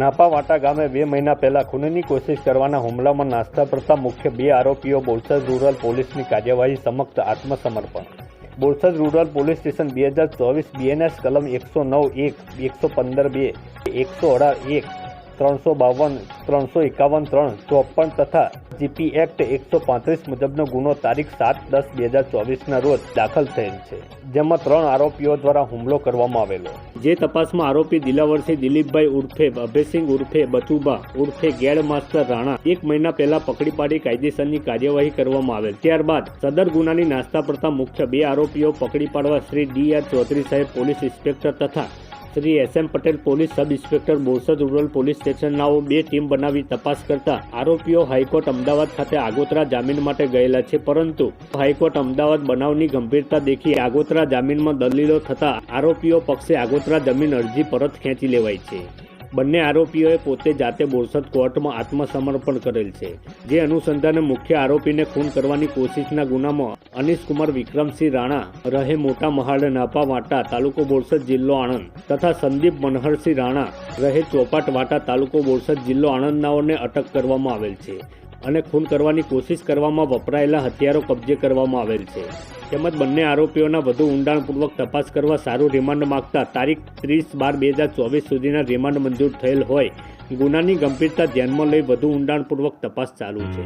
નાપાવાટા ગામે 2 મહિના પહેલા ખૂનની કોશિશ કરવાના હુમલામાં નાસ્તા પડતા મુખ્ય 2 આરોપીઓ બોરસદ રૂરલ પોલીસની કાર્યવાહી સમક્ષ આત્મસમર્પણ. Borsad rural police station 2024 BNS કલમ 109(1), 115(2), 118(1), 352, 351(3), 54 તથા GP એક્ટ 135 મુજબનો ગુનો તારીખ 7/10/2024ના રોજ દાખલ થયેલ છે, જેમાં 3 આરોપીઓ દ્વારા હુમલો કરવામાં આવેલો. જે તપાસમાં આરોપી દિલાવરસિંહ દિલીપભાઈ ઉર્ફે અભયસિંહ ઉર્ફે બચુબા ઉર્ફે ગેડ માસ્ટર રાણા 1 મહિના પહેલા પકડી પાડી કાયદેસરની કાર્યવાહી કરવામાં આવેલ. ત્યારબાદ સદર ગુનાની નાસ્તા પડતા મુખ્ય 2 આરોપીઓ પકડી પાડવા શ્રી DR ચૌધરી સાહેબ પોલીસ ઇન્સ્પેક્ટર તથા Shri SM Patel police sub inspector Borsad rural police સ્ટેશનનાઓ 2 ટીમ બનાવી તપાસ કરતા આરોપીઓ હાઈકોર્ટ અમદાવાદ ખાતે આગોતરા જામીન માટે ગયેલા છે, પરંતુ હાઈકોર્ટ અમદાવાદ બનાવની ગંભીરતા દેખી આગોતરા જામીનમાં દલીલો થતા આરોપીઓ પક્ષે આગોતરા જામીન અરજી પરત ખેંચી લેવાઈ છે. બંને આરોપીઓએ પોતે જાતે બોરસદ કોર્ટમાં આત્મસમર્પણ કરેલ છે. જે અનુસંધાને મુખ્ય આરોપીને ખૂન કરવાની કોશિશના ગુનામાં અનિશકુમાર વિક્રમસિંહ રાણા રહે મોટા મહાડ નાપાવાટા તાલુકો બોરસદ જિલ્લો આણંદ તથા સંદીપ મનહરસિંહ રાણા રહે ચોપાટવાટા તાલુકો બોરસદ જિલ્લો આણંદનાઓને અટક કરવામાં આવેલ છે અને ખૂન કરવાની કોશિશ કરવામાં વપરાયેલા હથિયારો કબજે કરવામાં આવેલ છે. તેમજ બંને આરોપીઓના વધુ ઊંડાણપૂર્વક તપાસ કરવા સારું રિમાન્ડ માંગતા તારીખ 30/12/2024 સુધીના રિમાન્ડ મંજૂર થયેલ હોય ગુનાની ગંભીરતા ધ્યાનમાં લઈ વધુ ઊંડાણપૂર્વક તપાસ ચાલુ છે.